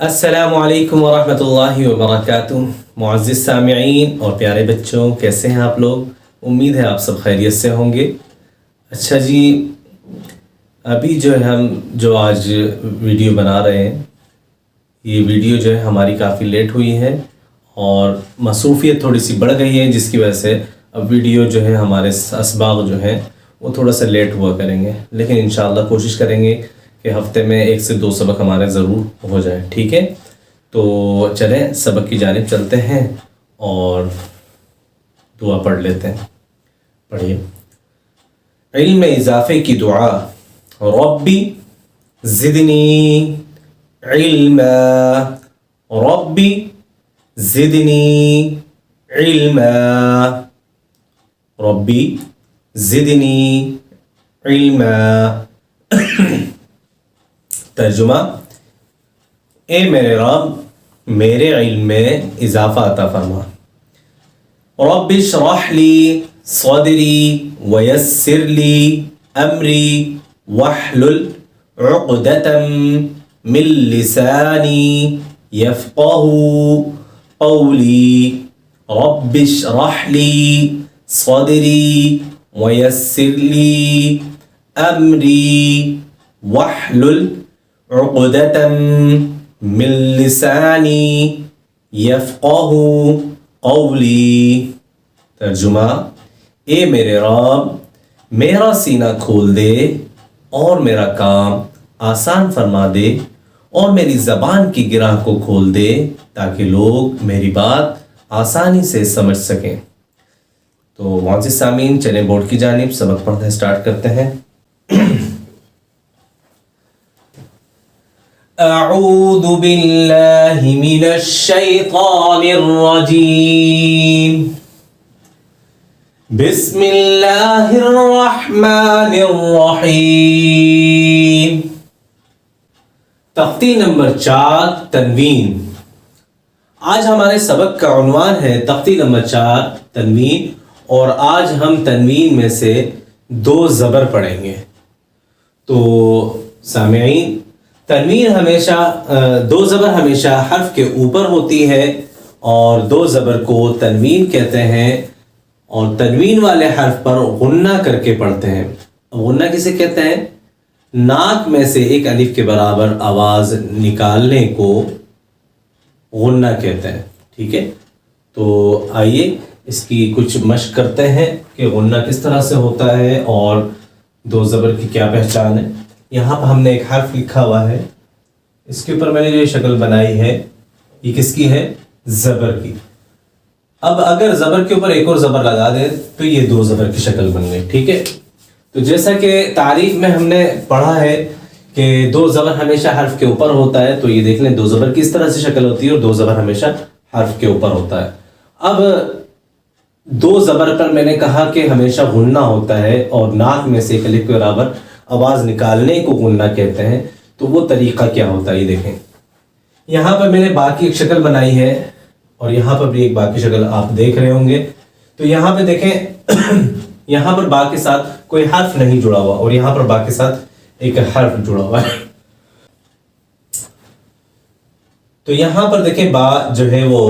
السلام علیکم ورحمۃ اللہ وبرکاتہ۔ معزز سامعین اور پیارے بچوں، کیسے ہیں آپ لوگ؟ امید ہے آپ سب خیریت سے ہوں گے۔ اچھا جی، ابھی جو ہے ہم آج ویڈیو بنا رہے ہیں، یہ ویڈیو جو ہے ہماری کافی لیٹ ہوئی ہے اور مصروفیت تھوڑی سی بڑھ گئی ہے، جس کی وجہ سے اب ویڈیو جو ہے ہمارے اسباق جو ہیں وہ تھوڑا سا لیٹ ہوا کریں گے، لیکن انشاءاللہ کوشش کریں گے کہ ہفتے میں 1 سے 2 سبق ہمارے ضرور ہو جائیں، ٹھیک ہے؟ تو چلیں سبق کی جانب چلتے ہیں اور دعا پڑھ لیتے ہیں۔ پڑھیے۔ علم اضافے کی دعا۔ ربی زدنی علما، ربی زدنی علما، ربی زدنی علما۔ ترجمہ: اے میرے رب، میرے علم میں اضافہ عطا فرما۔ رب اشرح لی صدری ویسر لی امری واحلل عقدۃ من لسانی یفقہوا قولی۔ رب اشرح لی صدری ویسر لی امری واحلل عقدۃ من لسانی یفقہوا قولی۔ ترجمہ: اے میرے رب، میرا سینہ کھول دے اور میرا کام آسان فرما دے اور میری زبان کی گرہ کو کھول دے تاکہ لوگ میری بات آسانی سے سمجھ سکیں۔ تو معزز سامعین، چلیں بورڈ کی جانب سبق پڑھنا سٹارٹ کرتے ہیں۔ اعوذ باللہ من الشیطان الرجیم، بسم اللہ الرحمن الرحیم۔ تختی نمبر 4، تنوین۔ آج ہمارے سبق کا عنوان ہے تختی نمبر 4، تنوین، اور آج ہم تنوین میں سے 2 زبر پڑھیں گے۔ تو سامعین، تنوین ہمیشہ 2 زبر ہمیشہ حرف کے اوپر ہوتی ہے اور 2 زبر کو تنوین کہتے ہیں، اور تنوین والے حرف پر غنہ کر کے پڑھتے ہیں۔ غنہ کسے کہتے ہیں؟ ناک میں سے ایک الف کے برابر آواز نکالنے کو غنہ کہتے ہیں، ٹھیک ہے؟ تو آئیے اس کی کچھ مشق کرتے ہیں کہ غنہ کس طرح سے ہوتا ہے اور 2 زبر کی کیا پہچان ہے۔ یہاں پر ہم نے ایک حرف لکھا ہوا ہے، اس کے اوپر میں نے جو شکل بنائی ہے یہ کس کی ہے؟ زبر کی۔ اب اگر زبر کے اوپر ایک اور زبر لگا دیں تو یہ 2 زبر کی شکل بن گئی، ٹھیک ہے؟ تو جیسا کہ تعریف میں ہم نے پڑھا ہے کہ 2 زبر ہمیشہ حرف کے اوپر ہوتا ہے، تو یہ دیکھ لیں 2 زبر کی اس طرح سے شکل ہوتی ہے اور 2 زبر ہمیشہ حرف کے اوپر ہوتا ہے۔ اب 2 زبر پر میں نے کہا کہ ہمیشہ غنہ ہوتا ہے اور ناک میں سے ایک الف کے برابر آواز نکالنے کو غنہ کہتے ہیں، تو وہ طریقہ کیا ہوتا ہے یہ دیکھیں۔ یہاں پر میں نے با کی ایک شکل بنائی ہے اور یہاں پر بھی ایک با کی شکل آپ دیکھ رہے ہوں گے۔ تو یہاں پہ دیکھیں یہاں پر با کے ساتھ کوئی حرف نہیں جڑا ہوا اور یہاں پر با کے ساتھ ایک حرف جڑا ہوا ہے۔ تو یہاں پر دیکھیں با جو ہے وہ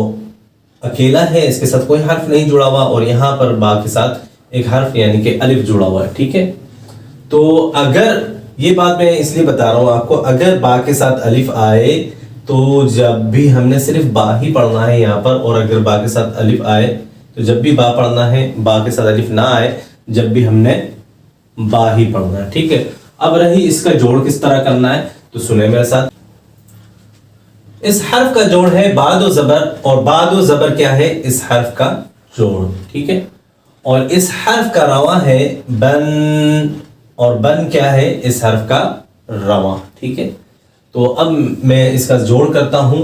اکیلا ہے، اس کے ساتھ کوئی حرف نہیں جڑا ہوا، اور یہاں پر با کے ساتھ ایک حرف یعنی کہ الف جڑا ہوا ہے، ٹھیک ہے؟ تو اگر یہ بات میں اس لیے بتا رہا ہوں آپ کو، اگر با کے ساتھ الف آئے تو جب بھی ہم نے صرف با ہی پڑھنا ہے یہاں پر، اور اگر با کے ساتھ الف آئے تو جب بھی با پڑھنا ہے، با کے ساتھ الف نہ آئے جب بھی ہم نے با ہی پڑھنا ہے، ٹھیک ہے؟ اب رہی اس کا جوڑ کس طرح کرنا ہے تو سنیں میرے ساتھ۔ اس حرف کا جوڑ ہے بعد و زبر، اور بعد و زبر کیا ہے؟ اس حرف کا جوڑ، ٹھیک ہے؟ اور اس حرف کا رواں ہے بن، اور بن کیا ہے؟ اس حرف کا رواں، ٹھیک ہے؟ تو اب میں اس کا جوڑ کرتا ہوں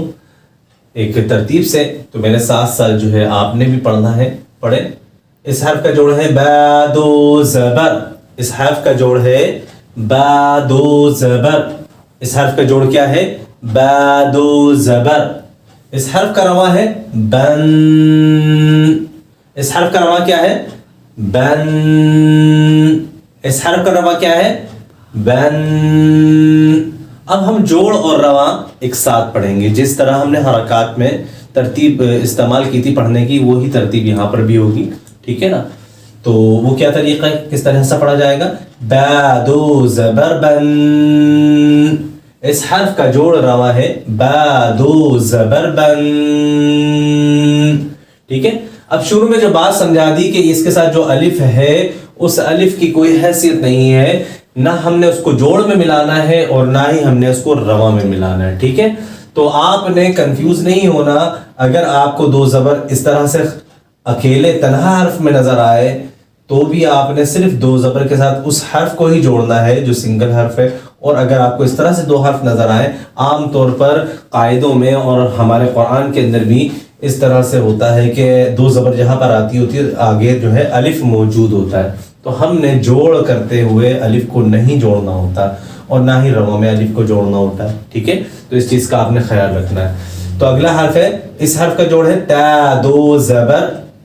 ایک ترتیب سے، تو میرے ساتھ ساتھ جو ہے آپ نے بھی پڑھنا ہے، پڑھیں۔ اس حرف کا جوڑ ہے بعد و زبر، اس حرف کا جوڑ ہے بعد و زبر، اس حرف کا جوڑ کیا ہے؟ بعد و زبر۔ اس حرف کا رواں ہے بن، اس حرف کا رواں کیا ہے؟ بن، اس حرف کا رواں کیا ہے؟ بن۔ اب ہم جوڑ اور رواں ایک ساتھ پڑھیں گے. جس طرح ہم نے حرکات میں ترتیب استعمال کی تھی پڑھنے کی, وہی ترتیب یہاں پر بھی ہوگی. ٹھیک ہے نا؟ تو وہ کیا طریقہ ہے, کس طرح سے پڑھا جائے گا؟ با دو زبر بن. اس حرف کا جوڑ رواں ہے با دو زبر بن. ٹھیک ہے. اب شروع میں جو بات سمجھا دی کہ اس کے ساتھ جو الف ہے اس الف کی کوئی حیثیت نہیں ہے, نہ ہم نے اس کو جوڑ میں ملانا ہے اور نہ ہی ہم نے اس کو رواں میں ملانا ہے. ٹھیک ہے. تو آپ نے کنفیوز نہیں ہونا. اگر آپ کو دو زبر اس طرح سے اکیلے تنہا حرف میں نظر آئے تو بھی آپ نے صرف دو زبر کے ساتھ اس حرف کو ہی جوڑنا ہے جو سنگل حرف ہے. اور اگر آپ کو اس طرح سے دو حرف نظر آئے, عام طور پر قاعدوں میں اور ہمارے قرآن کے اندر بھی اس طرح سے ہوتا ہے کہ دو زبر جہاں پر آتی ہوتی ہے آگے جو ہے الف موجود ہوتا ہے, تو ہم نے جوڑ کرتے ہوئے الف کو نہیں جوڑنا ہوتا اور نہ ہی رواں میں الف کو جوڑنا ہوتا ہے. ٹھیک ہے. تو اس چیز کا آپ نے خیال رکھنا ہے. تو اگلا حرف ہے, اس حرف کا جوڑ ہے تا دو زبر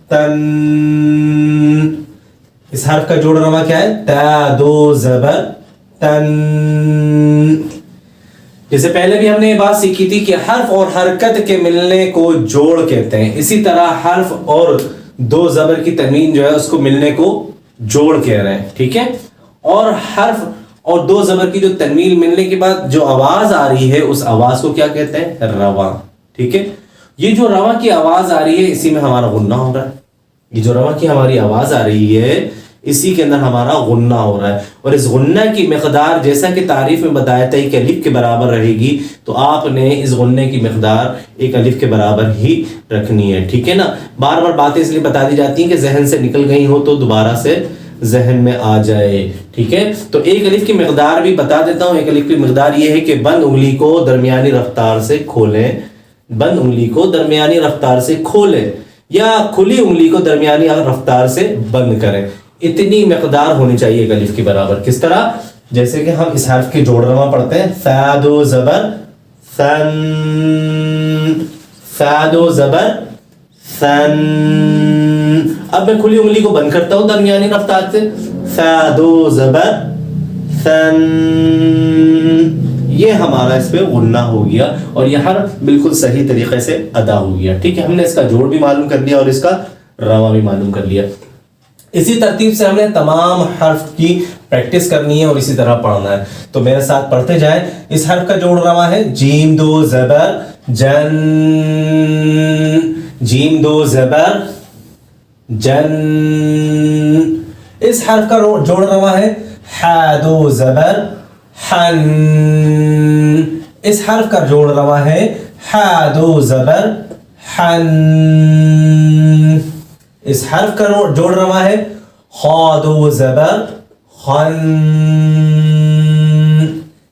تن. اس حرف کا جوڑ رواں کیا ہے؟ تا دو زبر تن. جیسے پہلے بھی ہم نے یہ بات سیکھی تھی کہ حرف اور حرکت کے ملنے کو جوڑ کہتے ہیں, اسی طرح حرف اور دو زبر کی تنوین جو ہے اس کو ملنے کو جوڑ کہہ رہے ہیں. ٹھیک ہے. اور حرف اور دو زبر کی جو تنوین ملنے کے بعد جو آواز آ رہی ہے اس آواز کو کیا کہتے ہیں؟ رواں. ٹھیک ہے. یہ جو رواں کی آواز آ رہی ہے اسی میں ہمارا غنہ ہو رہا ہے. یہ جو رواں کی ہماری آواز آ رہی ہے اسی کے اندر ہمارا غنہ ہو رہا ہے. اور اس غنہ کی مقدار جیسا کہ تعریف میں بتایا تھا کہ الف کے برابر رہے گی, تو آپ نے اس غنہ کی مقدار ایک الف کے برابر ہی رکھنی ہے. ٹھیک ہے نا؟ بار بار باتیں اس لیے بتا دی جاتی ہیں کہ ذہن سے نکل گئی ہو تو دوبارہ سے ذہن میں آ جائے. ٹھیک ہے. تو ایک الف کی مقدار بھی بتا دیتا ہوں. ایک الف کی مقدار یہ ہے کہ بند انگلی کو درمیانی رفتار سے کھولیں, بند انگلی کو درمیانی رفتار سے کھولیں یا کھلی انگلی کو درمیانی رفتار سے بند کریں. اتنی مقدار ہونی چاہیے ایک الف کے برابر. کس طرح؟ جیسے کہ ہم اس حرف کے جوڑ رواں پڑھتے ہیں فا دو زبر فن, فا دو زبر فن. اب میں کھلی انگلی کو بند کرتا ہوں درمیانی رفتار سے, فا دو زبر فن. یہ ہمارا اس پہ غنہ ہو گیا اور یہ حرف بالکل صحیح طریقے سے ادا ہو گیا. ٹھیک ہے. ہم نے اس کا جوڑ بھی معلوم کر لیا اور اس کا رواں بھی معلوم کر لیا. اسی ترتیب سے ہم نے تمام حرف کی پریکٹس کرنی ہے اور اسی طرح پڑھنا ہے. تو میرے ساتھ پڑھتے جائیں. اس حرف کا جوڑ رواں ہے جیم دو زبر جن, جیم دو زبر جن. اس حرف کا جوڑ رواں ہے حا دو زبر حن. اس حرف کا جوڑ رواں ہے حا دو زبر حن. اس حرف کا جوڑ رواں ہے خا دو زبر خن.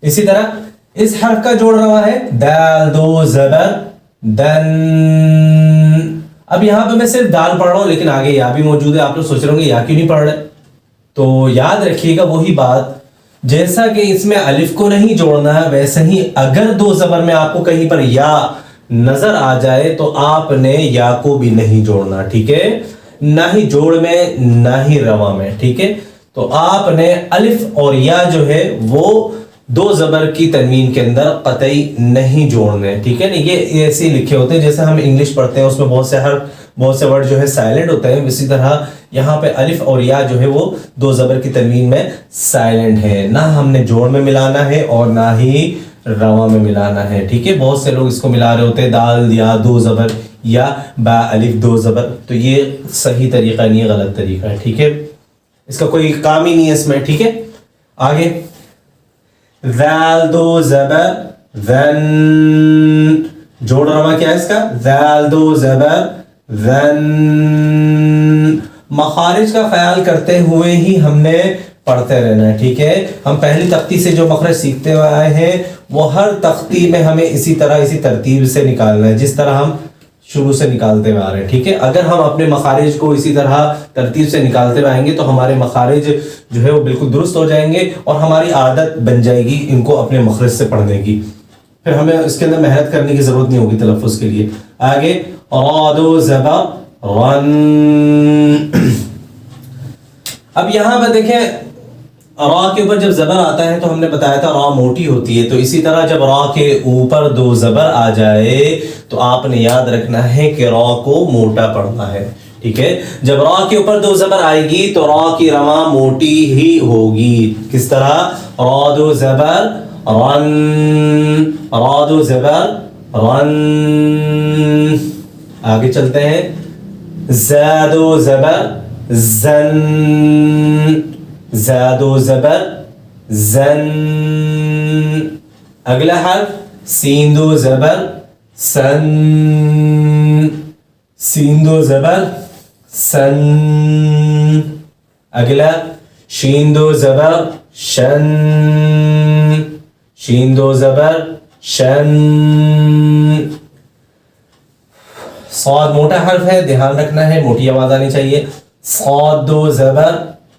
اسی طرح اس حرف کا جوڑ رواں ہے دال دو زبر دن. اب یہاں پہ میں صرف دال پڑھ رہا ہوں لیکن آگے یا بھی موجود ہے. آپ لوگ سوچ رہے ہوں گے یا کیوں نہیں پڑھ رہے, تو یاد رکھیے گا وہی بات, جیسا کہ اس میں الف کو نہیں جوڑنا ہے ویسے ہی اگر دو زبر میں آپ کو کہیں پر یا نظر آ جائے تو آپ نے یا کو بھی نہیں جوڑنا. ٹھیک ہے. نہ ہی جوڑ میں نہ ہی رواں میں. ٹھیک ہے. تو آپ نے الف اور یا جو ہے وہ دو زبر کی تنوین کے اندر قطعی نہیں جوڑنے. ٹھیک ہے نا. یہ ایسے لکھے ہوتے ہیں جیسے ہم انگلش پڑھتے ہیں, اس میں بہت سے ورڈ جو ہے سائلنٹ ہوتے ہیں, اسی طرح یہاں پہ الف اور یا جو ہے وہ دو زبر کی تنوین میں سائلنٹ ہے. نہ ہم نے جوڑ میں ملانا ہے اور نہ ہی رواں میں ملانا ہے. ٹھیک ہے. بہت سے لوگ اس کو ملا رہے ہوتے ہیں دال یا دو زبر یا با الف دو زبر, تو یہ صحیح طریقہ نہیں ہے, غلط طریقہ ہے. ٹھیک ہے. اس کا کوئی کام ہی نہیں ہے اس میں. ٹھیک ہے. آگے ذال دو زبر ذن. جوڑ رواں کیا ہے اس کا؟ ذال دو زبر ذن. مخارج کا خیال کرتے ہوئے ہی ہم نے پڑھتے رہنا ہے. ٹھیک ہے. ہم پہلی تختی سے جو مخرج سیکھتے ہوئے آئے ہیں وہ ہر تختی میں ہمیں اسی طرح اسی ترتیب سے نکالنا ہے جس طرح ہم شروع سے نکالتے ہوئے آ رہے ہیں. ٹھیک ہے. اگر ہم اپنے مخارج کو اسی طرح ترتیب سے نکالتے ہوئے آئیں گے تو ہمارے مخارج جو ہے وہ بالکل درست ہو جائیں گے اور ہماری عادت بن جائے گی ان کو اپنے مخرج سے پڑھنے کی. پھر ہمیں اس کے اندر محنت کرنے کی ضرورت نہیں ہوگی تلفظ کے لیے. آگے را دو زبر رن. اب یہاں پہ دیکھیں را کے اوپر جب زبر آتا ہے تو ہم نے بتایا تھا را موٹی ہوتی ہے، تو اسی طرح جب را کے اوپر دو زبر آ جائے تو آپ نے یاد رکھنا ہے کہ را کو موٹا پڑھنا ہے، ٹھیک ہے؟ جب را کے اوپر دو زبر آئے گی تو را کی رواں موٹی ہی ہوگی. کس طرح؟ را دو زبر رن، را دو زبر رن. آگے چلتے ہیں. زاد و زبر زن، زاد و زبر زن. اگلا حرف سین دو زبر سن، سین دو زبر سن. اگلا شین دو زبر شن، شین دو زبر شن. صاد موٹا حرف ہے، دھیان رکھنا ہے، موٹی آواز آنی چاہیے. صاد دو زبر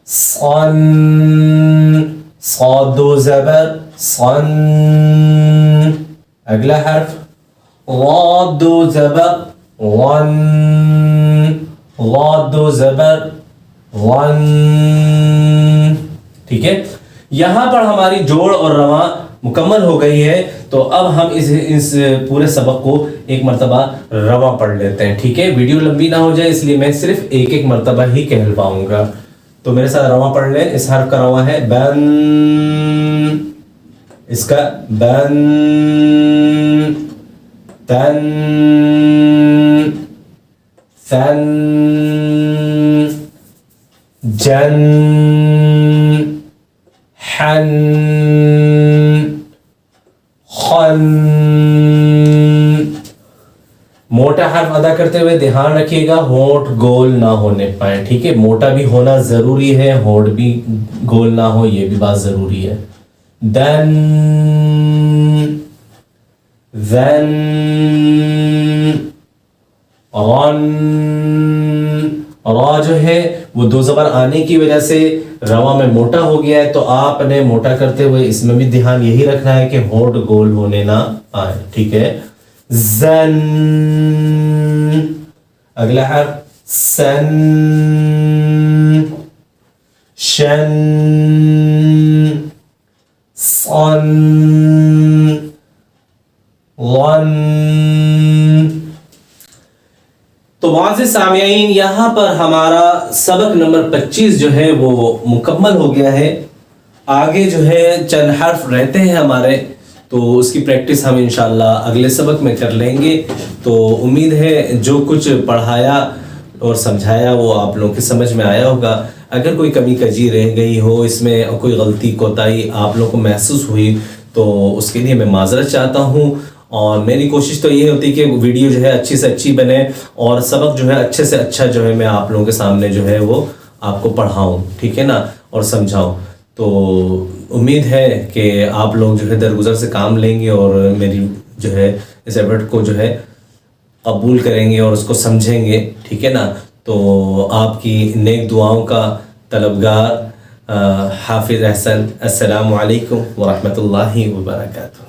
صن، صاد دو زبر صن. اگلا حرف ضاد دو زبر ون، ضاد دو زبر ون. ٹھیک ہے، یہاں پر ہماری جوڑ اور رواں مکمل ہو گئی ہے. تو اب ہم اس پورے سبق کو ایک مرتبہ رواں پڑھ لیتے ہیں. ٹھیک ہے، ویڈیو لمبی نہ ہو جائے اس لیے میں صرف ایک ایک مرتبہ ہی کہہ پاؤں گا. تو میرے ساتھ رواں پڑھ لیں. اس حرف کا رواں ہے بن، اس کا بن. تن، ثن، جن، حن، خن. موٹا حرف ادا کرتے ہوئے دھیان رکھیے گا ہونٹ گول نہ ہونے پائے. ٹھیک ہے، موٹا بھی ہونا ضروری ہے، ہونٹ بھی گول نہ ہو، یہ بھی بات ضروری ہے. دن، ذن، رن. را جو ہے وہ دو زبر آنے کی وجہ سے رواں میں موٹا ہو گیا ہے، تو آپ نے موٹا کرتے ہوئے اس میں بھی دھیان یہی رکھنا ہے کہ ہونٹ گول ہونے نہ آئے. ٹھیک ہے. زن. اگلا حرف سن، شن، صن، ون. تو معزز سامعین، یہاں پر ہمارا سبق نمبر 25 جو ہے وہ مکمل ہو گیا ہے. آگے جو ہے چند حرف رہتے ہیں ہمارے، تو اس کی پریکٹس ہم انشاءاللہ اگلے سبق میں کر لیں گے. تو امید ہے جو کچھ پڑھایا اور سمجھایا وہ آپ لوگوں کی سمجھ میں آیا ہوگا. اگر کوئی کمی کجی رہ گئی ہو، اس میں کوئی غلطی کوتاہی آپ لوگوں کو محسوس ہوئی تو اس کے لیے میں معذرت چاہتا ہوں. اور میری کوشش تو یہ ہوتی کہ ویڈیو جو ہے اچھی سے اچھی بنے اور سبق جو ہے اچھے سے اچھا جو ہے میں آپ لوگوں کے سامنے جو ہے وہ آپ کو پڑھاؤں. ٹھیک ہے نا، اور سمجھاؤں. تو امید ہے کہ آپ لوگ جو ہے درگزر سے کام لیں گے اور میری جو ہے اس ایفرٹ کو جو ہے قبول کریں گے اور اس کو سمجھیں گے. ٹھیک ہے نا. تو آپ کی نیک دعاؤں کا طلبگار حافظ احسن. السلام علیکم ورحمۃ اللہ وبرکاتہ.